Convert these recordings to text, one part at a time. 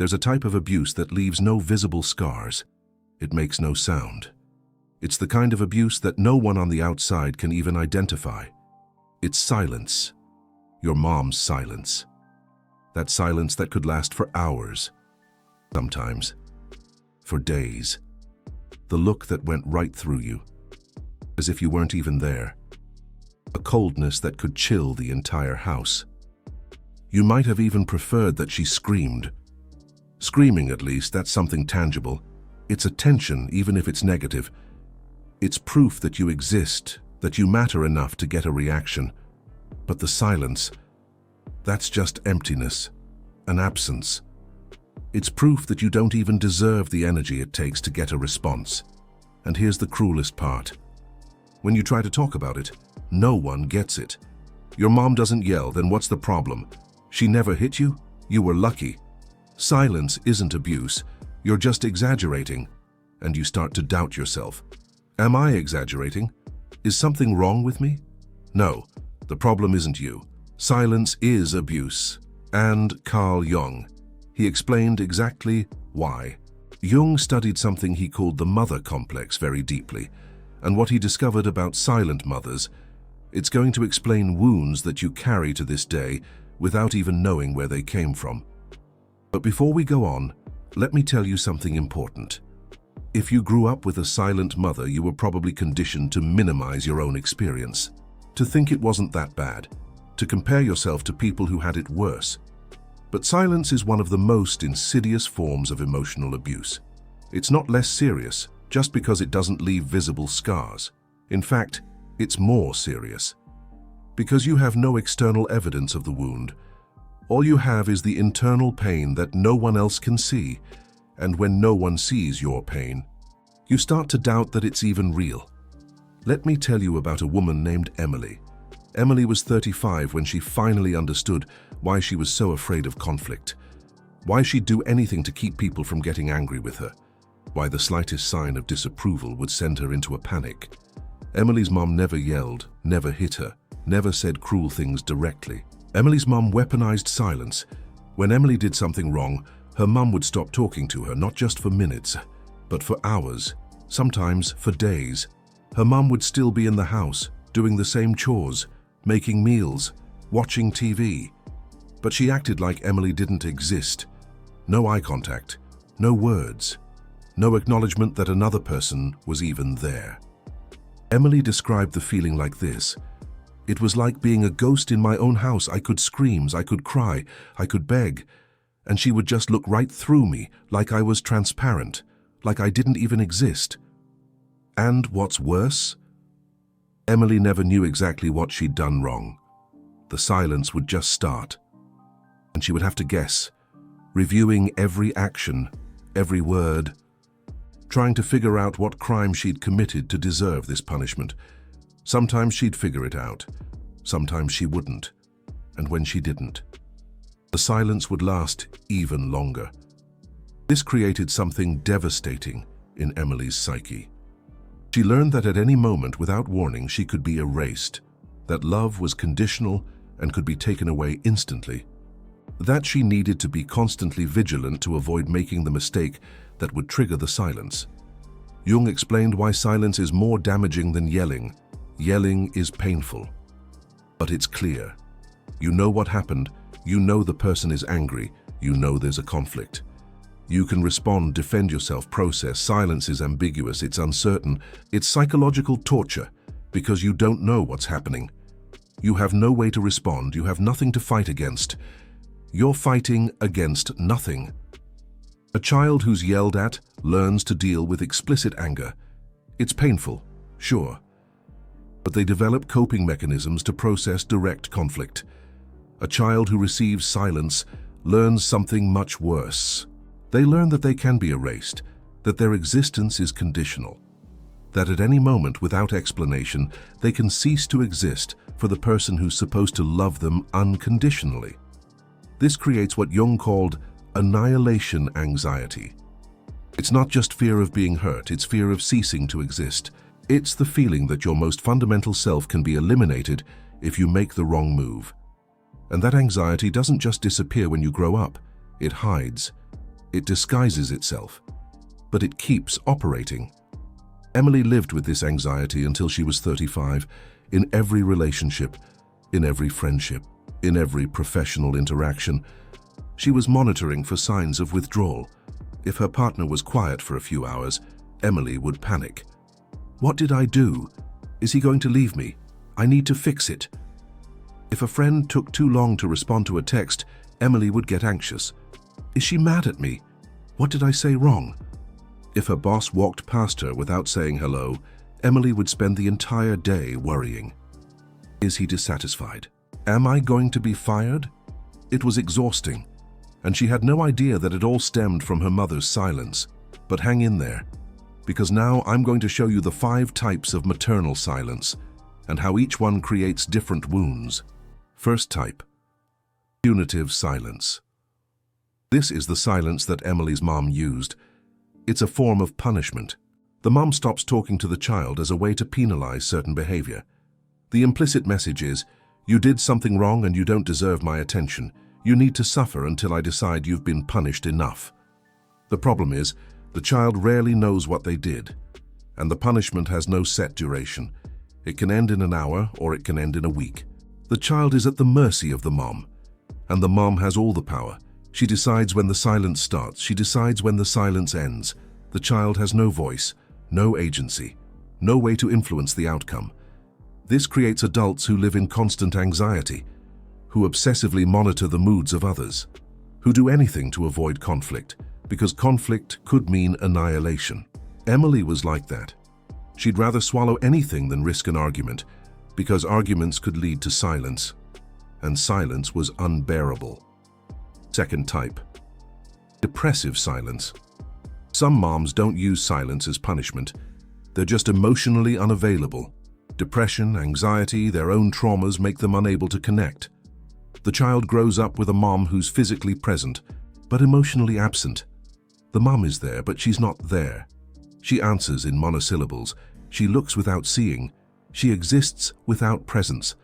There's a type of abuse that leaves no visible scars. It makes no sound. It's the kind of abuse that no one on the outside can even identify. It's silence. Your mom's silence. That silence that could last for hours. Sometimes. For days. The look that went right through you. As if you weren't even there. A coldness that could chill the entire house. You might have even preferred that she screamed. Screaming, at least, that's something tangible. It's attention, even if it's negative. It's proof that you exist, that you matter enough to get a reaction. But the silence, that's just emptiness, an absence. It's proof that you don't even deserve the energy it takes to get a response. And here's the cruelest part. When you try to talk about it, no one gets it. Your mom doesn't yell, then what's the problem? She never hit you? You were lucky. Silence isn't abuse. You're just exaggerating. And you start to doubt yourself. Am I exaggerating? Is something wrong with me? No, the problem isn't you. Silence is abuse. And Carl Jung. He explained exactly why. Jung studied something he called the mother complex very deeply. And what he discovered about silent mothers, it's going to explain wounds that you carry to this day without even knowing where they came from. But before we go on, let me tell you something important. If you grew up with a silent mother, you were probably conditioned to minimize your own experience, to think it wasn't that bad, to compare yourself to people who had it worse. But silence is one of the most insidious forms of emotional abuse. It's not less serious just because it doesn't leave visible scars. In fact, it's more serious. Because you have no external evidence of the wound. All you have is the internal pain that no one else can see. And when no one sees your pain, you start to doubt that it's even real. Let me tell you about a woman named Emily. Emily was 35 when she finally understood why she was so afraid of conflict, why she'd do anything to keep people from getting angry with her, why the slightest sign of disapproval would send her into a panic. Emily's mom never yelled, never hit her, never said cruel things directly. Emily's mom weaponized silence. When Emily did something wrong, her mum would stop talking to her, not just for minutes, but for hours, sometimes for days. Her mum would still be in the house, doing the same chores, making meals, watching TV. But she acted like Emily didn't exist. No eye contact, no words, no acknowledgement that another person was even there. Emily described the feeling like this. It was like being a ghost in my own house. I could scream, I could cry, I could beg, and she would just look right through me, like I was transparent, like I didn't even exist. And what's worse? Emily never knew exactly what she'd done wrong. The silence would just start, and she would have to guess, reviewing every action, every word, trying to figure out what crime she'd committed to deserve this punishment. Sometimes she'd figure it out, sometimes she wouldn't, and when she didn't, the silence would last even longer. This created something devastating in Emily's psyche. She learned that at any moment, without warning, she could be erased, that love was conditional and could be taken away instantly, that she needed to be constantly vigilant to avoid making the mistake that would trigger the silence. Jung explained why silence is more damaging than yelling. Yelling is painful, but it's clear. You know what happened, you know the person is angry, you know there's a conflict. You can respond, defend yourself, process. Silence is ambiguous, it's uncertain, it's psychological torture because you don't know what's happening. You have no way to respond, you have nothing to fight against. You're fighting against nothing. A child who's yelled at learns to deal with explicit anger. It's painful, sure, but they develop coping mechanisms to process direct conflict. A child who receives silence learns something much worse. They learn that they can be erased, that their existence is conditional, that at any moment, without explanation, they can cease to exist for the person who's supposed to love them unconditionally. This creates what Jung called annihilation anxiety. It's not just fear of being hurt, it's fear of ceasing to exist. It's the feeling that your most fundamental self can be eliminated if you make the wrong move. And that anxiety doesn't just disappear when you grow up, it hides. It disguises itself, but it keeps operating. Emily lived with this anxiety until she was 35, in every relationship, in every friendship, in every professional interaction. She was monitoring for signs of withdrawal. If her partner was quiet for a few hours, Emily would panic. What did I do? Is he going to leave me? I need to fix it. If a friend took too long to respond to a text, Emily would get anxious. Is she mad at me? What did I say wrong? If her boss walked past her without saying hello, Emily would spend the entire day worrying. Is he dissatisfied? Am I going to be fired? It was exhausting, and she had no idea that it all stemmed from her mother's silence. But hang in there, because now I'm going to show you the 5 types of maternal silence and how each one creates different wounds. First type, punitive silence. This is the silence that Emily's mom used. It's a form of punishment. The mom stops talking to the child as a way to penalize certain behavior. The implicit message is, you did something wrong and you don't deserve my attention. You need to suffer until I decide you've been punished enough. The problem is, the child rarely knows what they did, and the punishment has no set duration. It can end in an hour or it can end in a week. The child is at the mercy of the mom, and the mom has all the power. She decides when the silence starts. She decides when the silence ends. The child has no voice, no agency, no way to influence the outcome. This creates adults who live in constant anxiety, who obsessively monitor the moods of others, who do anything to avoid conflict, because conflict could mean annihilation. Emily was like that. She'd rather swallow anything than risk an argument, because arguments could lead to silence, and silence was unbearable. Second type, depressive silence. Some moms don't use silence as punishment. They're just emotionally unavailable. Depression, anxiety, their own traumas make them unable to connect. The child grows up with a mom who's physically present, but emotionally absent. The mom is there, but she's not there. She answers in monosyllables. She looks without seeing. She exists without presence.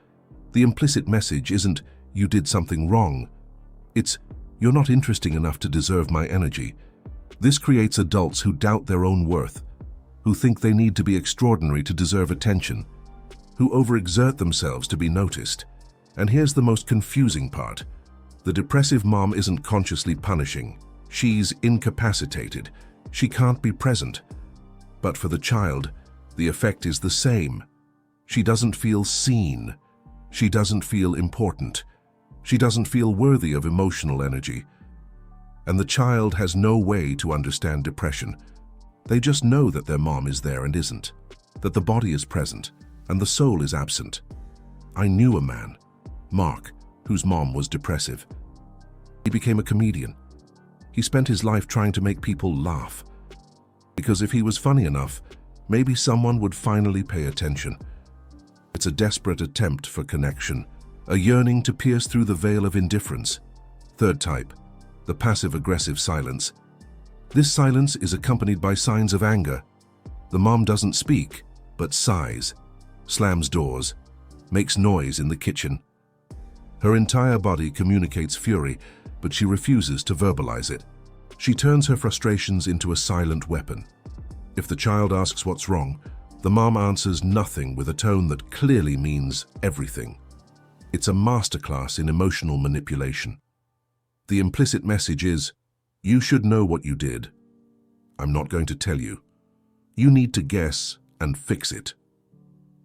The implicit message isn't, you did something wrong. It's, you're not interesting enough to deserve my energy. This creates adults who doubt their own worth, who think they need to be extraordinary to deserve attention, who overexert themselves to be noticed. And here's the most confusing part. The depressive mom isn't consciously punishing. She's incapacitated. She can't be present. But for the child, the effect is the same. She doesn't feel seen. She doesn't feel important. She doesn't feel worthy of emotional energy. And the child has no way to understand depression. They just know that their mom is there and isn't, that the body is present and the soul is absent. I knew a man, Mark, whose mom was depressive. He became a comedian. He spent his life trying to make people laugh, because if he was funny enough, maybe someone would finally pay attention. It's a desperate attempt for connection, a yearning to pierce through the veil of indifference. Third type, the passive-aggressive silence. This silence is accompanied by signs of anger. The mom doesn't speak, but sighs, slams doors, makes noise in the kitchen. Her entire body communicates fury, but she refuses to verbalize it. She turns her frustrations into a silent weapon. If the child asks what's wrong, the mom answers nothing with a tone that clearly means everything. It's a masterclass in emotional manipulation. The implicit message is, you should know what you did. I'm not going to tell you. You need to guess and fix it.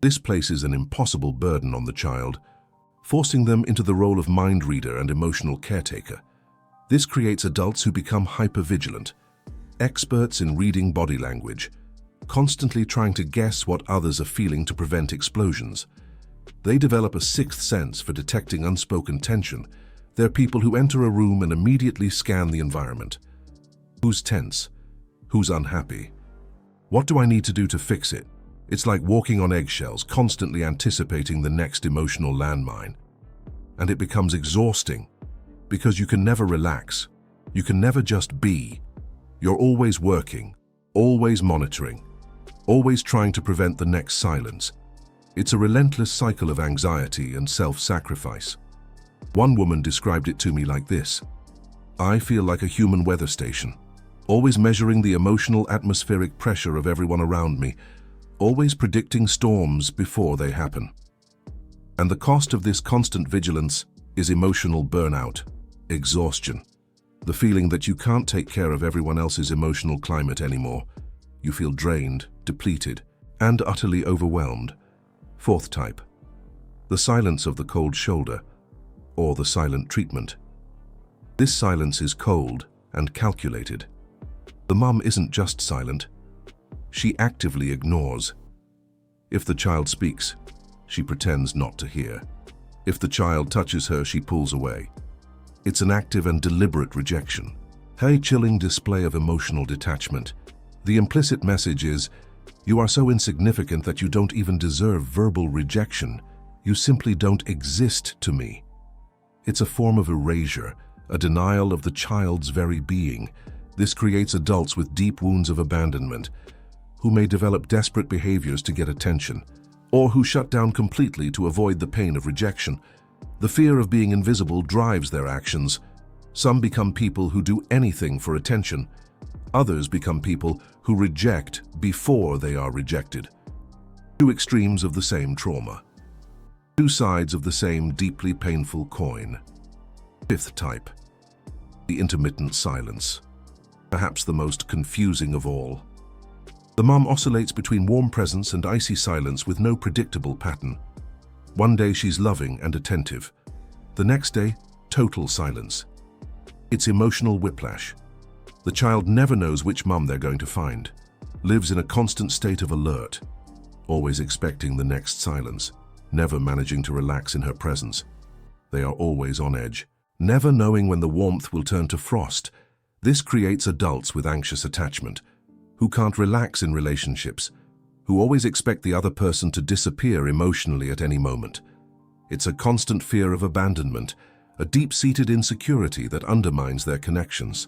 This places an impossible burden on the child, forcing them into the role of mind reader and emotional caretaker. This creates adults who become hypervigilant, experts in reading body language, constantly trying to guess what others are feeling to prevent explosions. They develop a sixth sense for detecting unspoken tension. They're people who enter a room and immediately scan the environment. Who's tense? Who's unhappy? What do I need to do to fix it? It's like walking on eggshells, constantly anticipating the next emotional landmine. And it becomes exhausting, because you can never relax. You can never just be. You're always working, always monitoring, always trying to prevent the next silence. It's a relentless cycle of anxiety and self-sacrifice. One woman described it to me like this. I feel like a human weather station, always measuring the emotional atmospheric pressure of everyone around me, always predicting storms before they happen. And the cost of this constant vigilance is emotional burnout, exhaustion, the feeling that you can't take care of everyone else's emotional climate anymore. You feel drained, depleted, and utterly overwhelmed. Fourth type, the silence of the cold shoulder, or the silent treatment. This silence is cold and calculated. The mum isn't just silent, she actively ignores. If the child speaks, she pretends not to hear. If the child touches her, she pulls away. It's an active and deliberate rejection. A chilling display of emotional detachment. The implicit message is, you are so insignificant that you don't even deserve verbal rejection. You simply don't exist to me. It's a form of erasure, a denial of the child's very being. This creates adults with deep wounds of abandonment, who may develop desperate behaviors to get attention, or who shut down completely to avoid the pain of rejection. The fear of being invisible drives their actions. Some become people who do anything for attention. Others become people who reject before they are rejected. Two extremes of the same trauma. Two sides of the same deeply painful coin. Fifth type, the intermittent silence. Perhaps the most confusing of all. The mum oscillates between warm presence and icy silence with no predictable pattern. One day she's loving and attentive. The next day, total silence. It's emotional whiplash. The child never knows which mum they're going to find, lives in a constant state of alert, always expecting the next silence, never managing to relax in her presence. They are always on edge, never knowing when the warmth will turn to frost. This creates adults with anxious attachment, who can't relax in relationships, who always expect the other person to disappear emotionally at any moment. It's a constant fear of abandonment, a deep-seated insecurity that undermines their connections.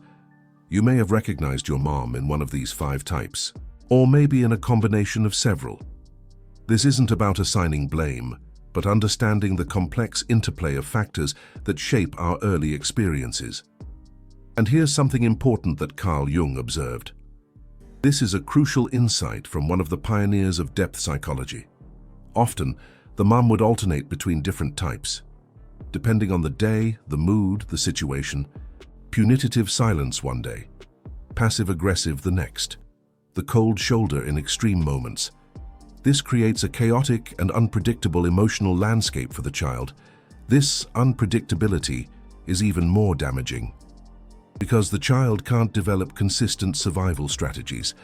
You may have recognized your mom in one of these 5 types, or maybe in a combination of several. This isn't about assigning blame, but understanding the complex interplay of factors that shape our early experiences. And here's something important that Carl Jung observed. This is a crucial insight from one of the pioneers of depth psychology. Often, the mum would alternate between different types. Depending on the day, the mood, the situation, punitive silence one day, passive-aggressive the next, the cold shoulder in extreme moments. This creates a chaotic and unpredictable emotional landscape for the child. This unpredictability is even more damaging, because the child can't develop consistent survival strategies.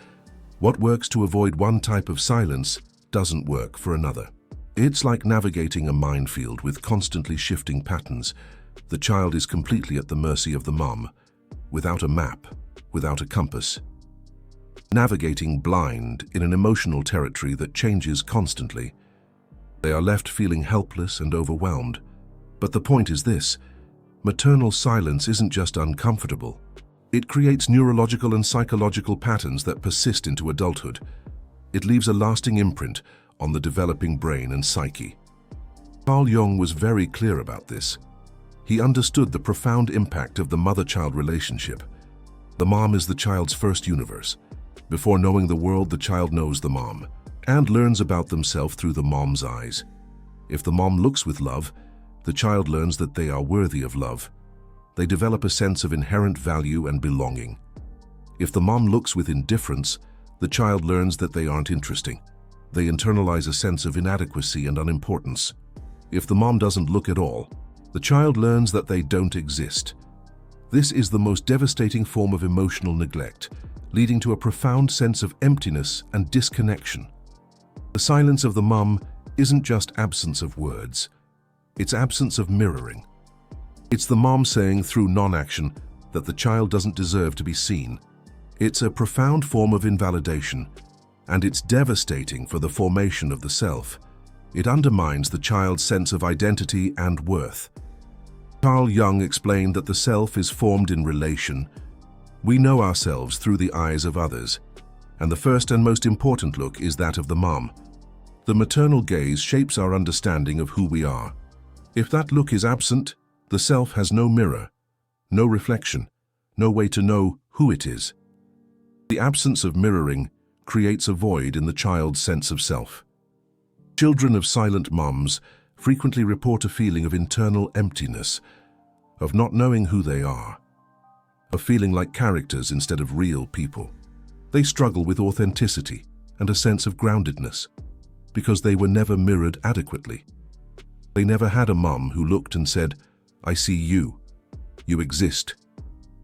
What works to avoid one type of silence doesn't work for another. It's like navigating a minefield with constantly shifting patterns. The child is completely at the mercy of the mum, without a map, without a compass. Navigating blind in an emotional territory that changes constantly. They are left feeling helpless and overwhelmed. But the point is this: maternal silence isn't just uncomfortable. It creates neurological and psychological patterns that persist into adulthood. It leaves a lasting imprint on the developing brain and psyche. Carl Jung was very clear about this. He understood the profound impact of the mother-child relationship. The mom is the child's first universe. Before knowing the world, the child knows the mom and learns about themselves through the mom's eyes. If the mom looks with love, the child learns that they are worthy of love. They develop a sense of inherent value and belonging. If the mom looks with indifference, the child learns that they aren't interesting. They internalize a sense of inadequacy and unimportance. If the mom doesn't look at all, the child learns that they don't exist. This is the most devastating form of emotional neglect, leading to a profound sense of emptiness and disconnection. The silence of the mum isn't just absence of words. It's absence of mirroring. It's the mom saying through non-action that the child doesn't deserve to be seen. It's a profound form of invalidation, and it's devastating for the formation of the self. It undermines the child's sense of identity and worth. Carl Jung explained that the self is formed in relation. We know ourselves through the eyes of others, and the first and most important look is that of the mom. The maternal gaze shapes our understanding of who we are. If that look is absent, the self has no mirror, no reflection, no way to know who it is. The absence of mirroring creates a void in the child's sense of self. Children of silent moms frequently report a feeling of internal emptiness, of not knowing who they are, of feeling like characters instead of real people. They struggle with authenticity and a sense of groundedness because they were never mirrored adequately. They never had a mom who looked and said, "I see you. You exist.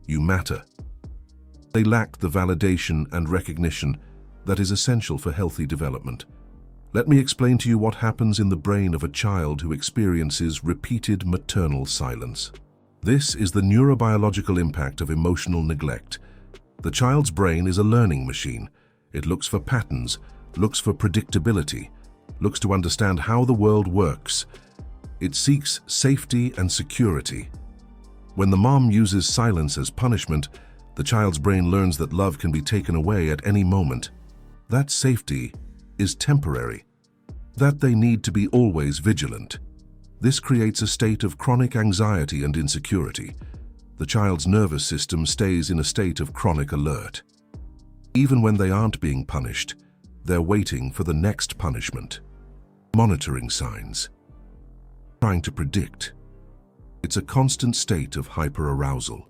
You matter." They lack the validation and recognition that is essential for healthy development. Let me explain to you what happens in the brain of a child who experiences repeated maternal silence. This is the neurobiological impact of emotional neglect. The child's brain is a learning machine. It looks for patterns, looks for predictability, looks to understand how the world works. It seeks safety and security. When the mom uses silence as punishment, the child's brain learns that love can be taken away at any moment. That safety is temporary, that they need to be always vigilant. This creates a state of chronic anxiety and insecurity. The child's nervous system stays in a state of chronic alert. Even when they aren't being punished, they're waiting for the next punishment. Monitoring signs. Trying to predict. It's a constant state of hyperarousal.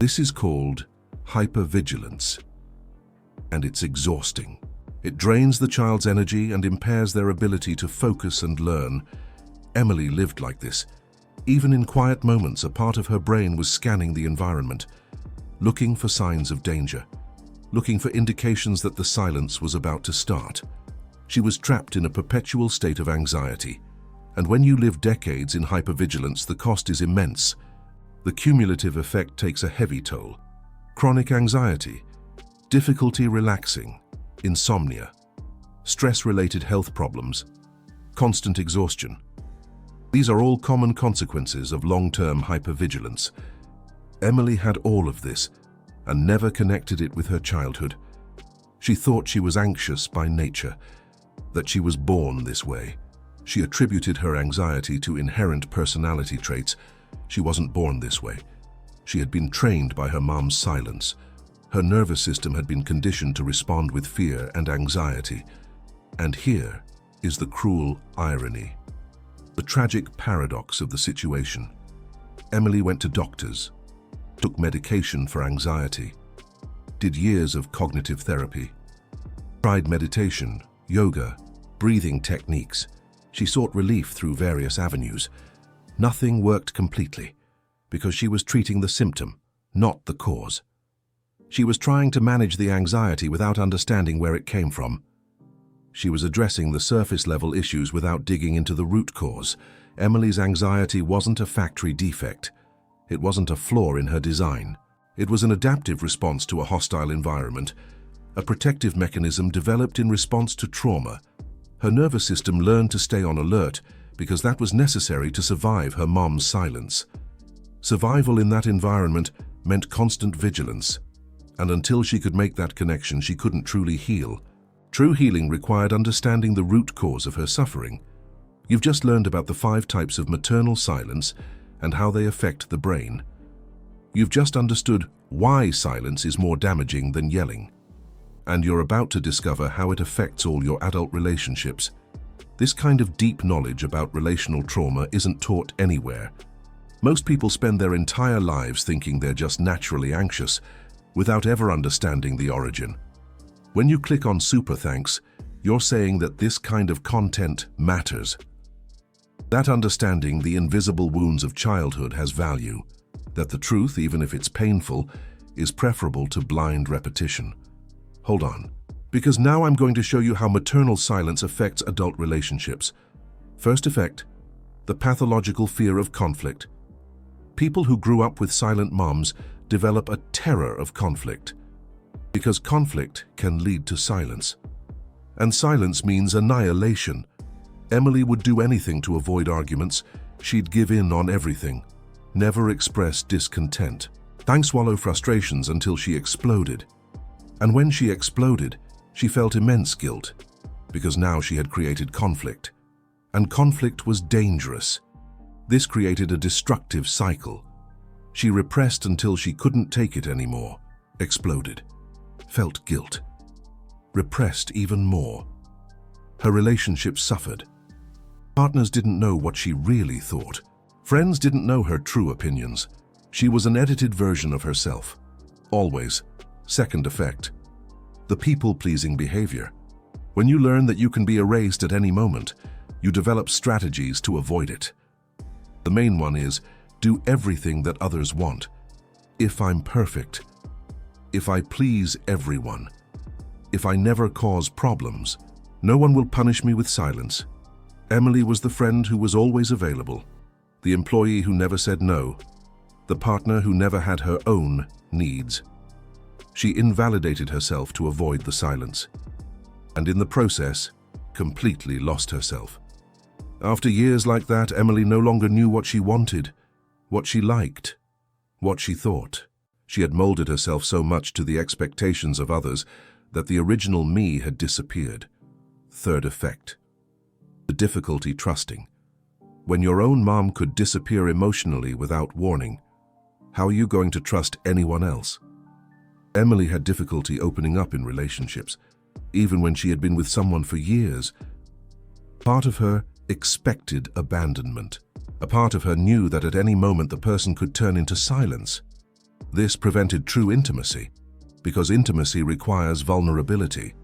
This is called hypervigilance, and it's exhausting. It drains the child's energy and impairs their ability to focus and learn. Emily lived like this. Even in quiet moments, a part of her brain was scanning the environment, looking for signs of danger, looking for indications that the silence was about to start. She was trapped in a perpetual state of anxiety. And when you live decades in hypervigilance, the cost is immense. The cumulative effect takes a heavy toll. Chronic anxiety, difficulty relaxing, insomnia, stress-related health problems, constant exhaustion. These are all common consequences of long-term hypervigilance. Emily had all of this and never connected it with her childhood. She thought she was anxious by nature, that she was born this way. She attributed her anxiety to inherent personality traits. She wasn't born this way. She had been trained by her mom's silence. Her nervous system had been conditioned to respond with fear and anxiety. And here is the cruel irony, the tragic paradox of the situation. Emily went to doctors, took medication for anxiety, did years of cognitive therapy, tried meditation, yoga, breathing techniques. She sought relief through various avenues. Nothing worked completely because she was treating the symptom, not the cause. She was trying to manage the anxiety without understanding where it came from. She was addressing the surface-level issues without digging into the root cause. Emily's anxiety wasn't a factory defect. It wasn't a flaw in her design. It was an adaptive response to a hostile environment, a protective mechanism developed in response to trauma. Her nervous system learned to stay on alert because that was necessary to survive her mom's silence. Survival in that environment meant constant vigilance, and until she could make that connection, she couldn't truly heal. True healing required understanding the root cause of her suffering. You've just learned about the 5 types of maternal silence and how they affect the brain. You've just understood why silence is more damaging than yelling. And you're about to discover how it affects all your adult relationships. This kind of deep knowledge about relational trauma isn't taught anywhere. Most people spend their entire lives thinking they're just naturally anxious, without ever understanding the origin. When you click on Super Thanks, you're saying that this kind of content matters. That understanding the invisible wounds of childhood has value, that the truth, even if it's painful, is preferable to blind repetition. Hold on, because now I'm going to show you how maternal silence affects adult relationships. First effect, the pathological fear of conflict. People who grew up with silent moms develop a terror of conflict, because conflict can lead to silence. And silence means annihilation. Emily would do anything to avoid arguments. She'd give in on everything, never express discontent, swallow frustrations until she exploded. And when she exploded, she felt immense guilt, because now she had created conflict. And conflict was dangerous. This created a destructive cycle. She repressed until she couldn't take it anymore, exploded, felt guilt, repressed even more. Her relationship suffered. Partners didn't know what she really thought. Friends didn't know her true opinions. She was an edited version of herself. Always. Second effect. The people-pleasing behavior. When you learn that you can be erased at any moment, you develop strategies to avoid it. The main one is, do everything that others want. If I'm perfect, if I please everyone, if I never cause problems, no one will punish me with silence. Emily was the friend who was always available, the employee who never said no, the partner who never had her own needs. She invalidated herself to avoid the silence, and in the process, completely lost herself. After years like that, Emily no longer knew what she wanted, what she liked, what she thought. She had molded herself so much to the expectations of others that the original me had disappeared. Third effect. The difficulty trusting. When your own mom could disappear emotionally without warning, how are you going to trust anyone else? Emily had difficulty opening up in relationships, even when she had been with someone for years. Part of her expected abandonment. A part of her knew that at any moment the person could turn into silence. This prevented true intimacy, because intimacy requires vulnerability,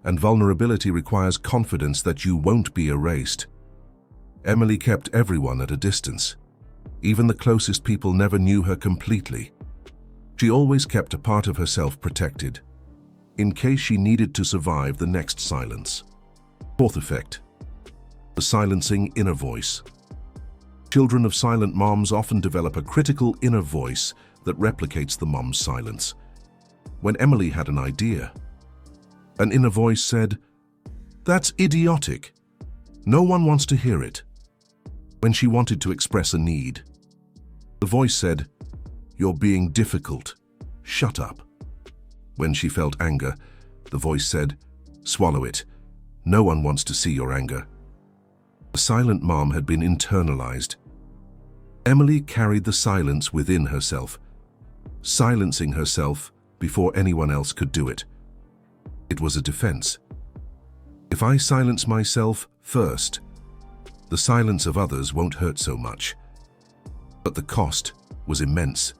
and vulnerability requires confidence that you won't be erased. Emily kept everyone at a distance. Even the closest people never knew her completely. She always kept a part of herself protected, in case she needed to survive the next silence. Fourth effect. The silencing inner voice. Children of silent moms often develop a critical inner voice that replicates the mom's silence. When Emily had an idea, an inner voice said, "That's idiotic. No one wants to hear it." When she wanted to express a need, the voice said, "You're being difficult. Shut up." When she felt anger, the voice said, "Swallow it. No one wants to see your anger." The silent mom had been internalized. Emily carried the silence within herself, silencing herself before anyone else could do it. It was a defense. If I silence myself first, the silence of others won't hurt so much. But the cost was immense.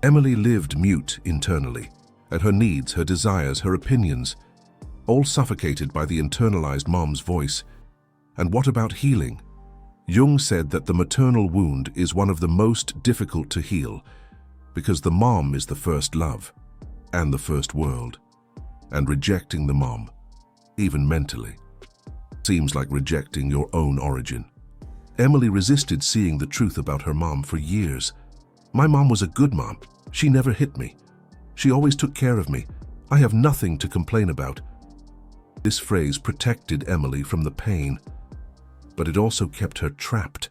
Emily lived mute internally, and her needs, her desires, her opinions, all suffocated by the internalized mom's voice. And what about healing? Jung said that the maternal wound is one of the most difficult to heal, because the mom is the first love and the first world, and rejecting the mom, even mentally, seems like rejecting your own origin. Emily resisted seeing the truth about her mom for years. "My mom was a good mom. She never hit me. She always took care of me. I have nothing to complain about." This phrase protected Emily from the pain, but it also kept her trapped,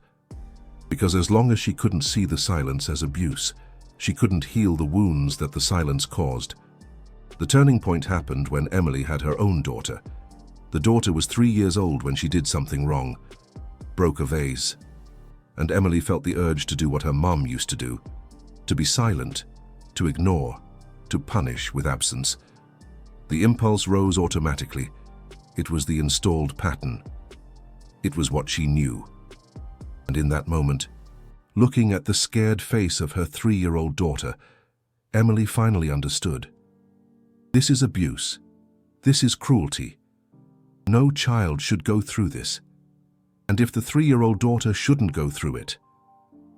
because as long as she couldn't see the silence as abuse, she couldn't heal the wounds that the silence caused. The turning point happened when Emily had her own daughter. The daughter was 3 years old when she did something wrong, broke a vase, and Emily felt the urge to do what her mom used to do, to be silent, to ignore, to punish with absence. The impulse rose automatically. It was the installed pattern. It was what she knew. And in that moment, looking at the scared face of her 3-year-old daughter, Emily finally understood. This is abuse. This is cruelty. No child should go through this. And if the 3-year-old daughter shouldn't go through it,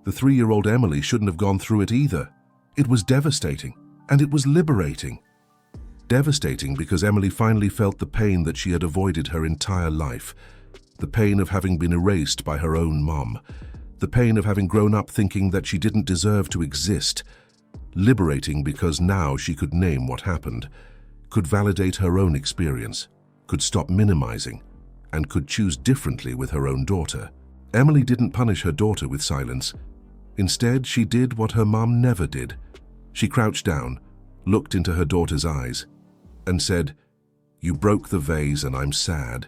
the 3-year-old Emily shouldn't have gone through it either. It was devastating, and it was liberating. Devastating because Emily finally felt the pain that she had avoided her entire life, the pain of having been erased by her own mom, the pain of having grown up thinking that she didn't deserve to exist. Liberating because now she could name what happened, could validate her own experience, could stop minimizing, and could choose differently with her own daughter. Emily didn't punish her daughter with silence. Instead, she did what her mom never did. She crouched down, looked into her daughter's eyes, and said, "You broke the vase and I'm sad,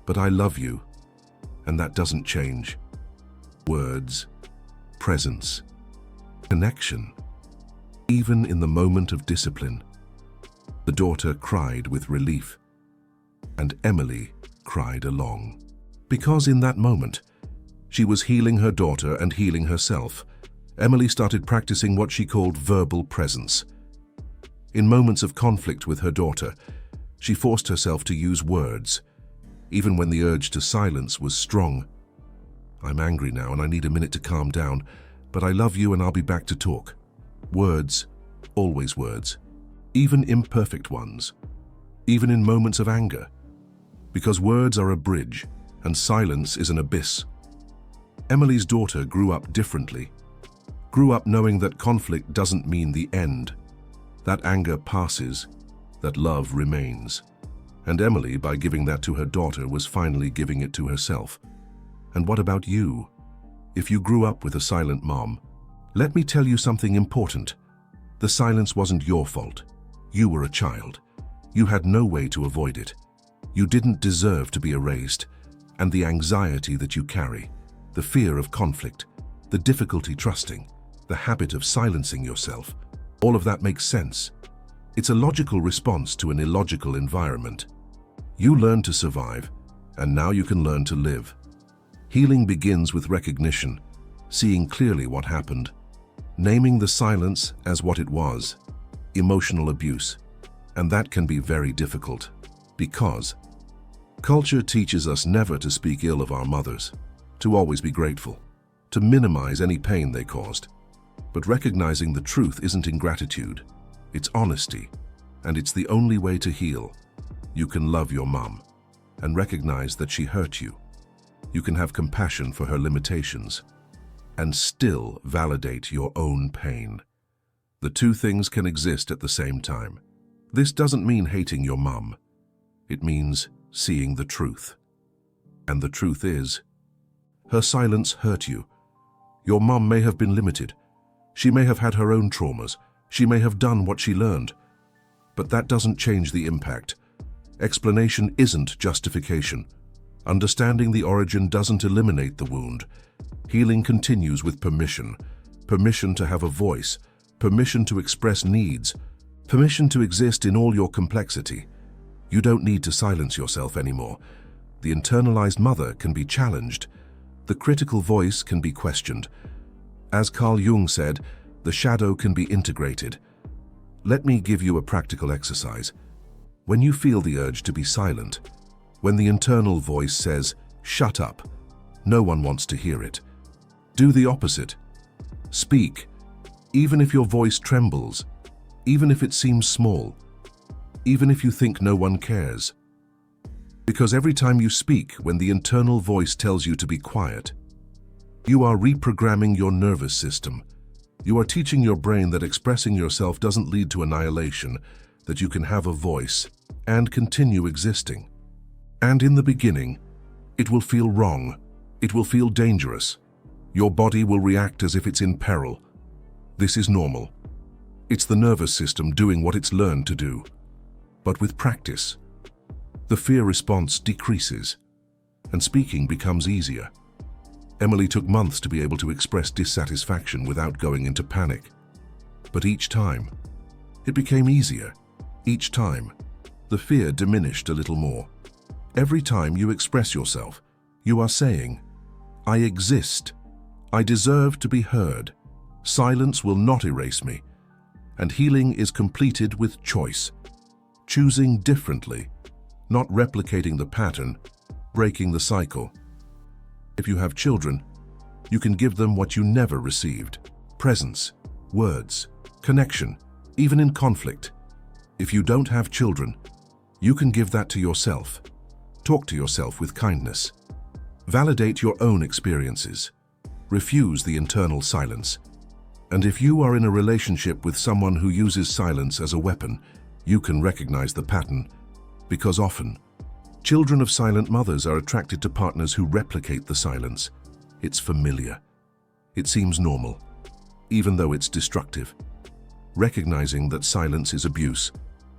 but I love you, and that doesn't change." Words, presence, connection. Even in the moment of discipline, the daughter cried with relief, and Emily cried along. Because in that moment, she was healing her daughter and healing herself. Emily started practicing what she called verbal presence. In moments of conflict with her daughter, she forced herself to use words, even when the urge to silence was strong. "I'm angry now and I need a minute to calm down, but I love you and I'll be back to talk." Words, always words, even imperfect ones, even in moments of anger, because words are a bridge and silence is an abyss. Emily's daughter grew up differently, grew up knowing that conflict doesn't mean the end, that anger passes, that love remains. And Emily, by giving that to her daughter, was finally giving it to herself. And what about you? If you grew up with a silent mom, let me tell you something important. The silence wasn't your fault. You were a child. You had no way to avoid it. You didn't deserve to be erased. And the anxiety that you carry, the fear of conflict, the difficulty trusting, the habit of silencing yourself, all of that makes sense. It's a logical response to an illogical environment. You learned to survive, and now you can learn to live. Healing begins with recognition, seeing clearly what happened, naming the silence as what it was, emotional abuse. And that can be very difficult, because culture teaches us never to speak ill of our mothers, to always be grateful, to minimize any pain they caused. But recognizing the truth isn't ingratitude, it's honesty, and it's the only way to heal. You can love your mom and recognize that she hurt you. You can have compassion for her limitations and still validate your own pain. The two things can exist at the same time. This doesn't mean hating your mom. It means seeing the truth. And the truth is, her silence hurt you. Your mom may have been limited. She may have had her own traumas. She may have done what she learned. But that doesn't change the impact. Explanation isn't justification. Understanding the origin doesn't eliminate the wound. Healing continues with permission. Permission to have a voice. Permission to express needs. Permission to exist in all your complexity. You don't need to silence yourself anymore. The internalized mother can be challenged. The critical voice can be questioned. As Carl Jung said, the shadow can be integrated. Let me give you a practical exercise. When you feel the urge to be silent, when the internal voice says, "Shut up," no one wants to hear it. Do the opposite. Speak, even if your voice trembles, even if it seems small, even if you think no one cares. Because every time you speak, when the internal voice tells you to be quiet, you are reprogramming your nervous system. You are teaching your brain that expressing yourself doesn't lead to annihilation, that you can have a voice and continue existing. And in the beginning, it will feel wrong. It will feel dangerous. Your body will react as if it's in peril. This is normal. It's the nervous system doing what it's learned to do. But with practice, the fear response decreases, and speaking becomes easier. Emily took months to be able to express dissatisfaction without going into panic. But each time, it became easier. Each time, the fear diminished a little more. Every time you express yourself, you are saying, "I exist. I deserve to be heard. Silence will not erase me." And healing is completed with choice. Choosing differently, not replicating the pattern, breaking the cycle. If you have children, you can give them what you never received: presence, words, connection, even in conflict. If you don't have children, you can give that to yourself. Talk to yourself with kindness. Validate your own experiences. Refuse the internal silence. And if you are in a relationship with someone who uses silence as a weapon, you can recognize the pattern, because often, children of silent mothers are attracted to partners who replicate the silence. It's familiar. It seems normal, even though it's destructive. Recognizing that silence is abuse,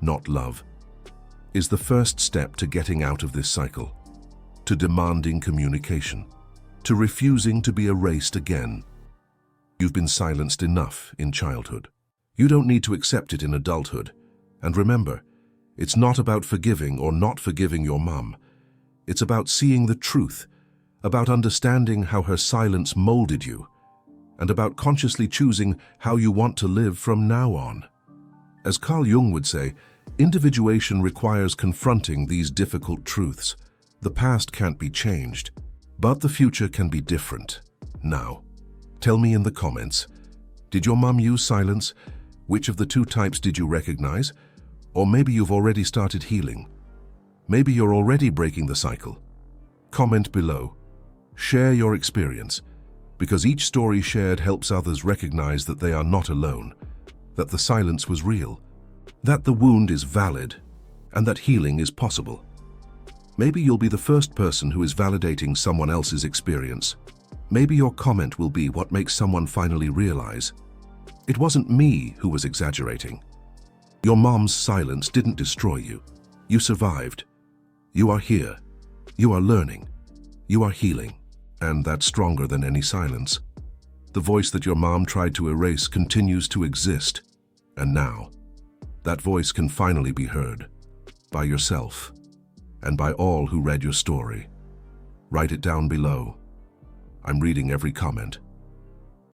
not love, is the first step to getting out of this cycle, to demanding communication, to refusing to be erased again. You've been silenced enough in childhood. You don't need to accept it in adulthood. And remember, it's not about forgiving or not forgiving your mum. It's about seeing the truth, about understanding how her silence molded you, and about consciously choosing how you want to live from now on. As Carl Jung would say, individuation requires confronting these difficult truths. The past can't be changed, but the future can be different. Now, tell me in the comments, did your mum use silence? Which of the two types did you recognize? Or maybe you've already started healing. Maybe you're already breaking the cycle. Comment below. Share your experience, because each story shared helps others recognize that they are not alone, that the silence was real, that the wound is valid, and that healing is possible. Maybe you'll be the first person who is validating someone else's experience. Maybe your comment will be what makes someone finally realize, it wasn't me who was exaggerating. Your mom's silence didn't destroy you. You survived. You are here. You are learning. You are healing. And that's stronger than any silence. The voice that your mom tried to erase continues to exist. And now, that voice can finally be heard. By yourself. And by all who read your story. Write it down below. I'm reading every comment.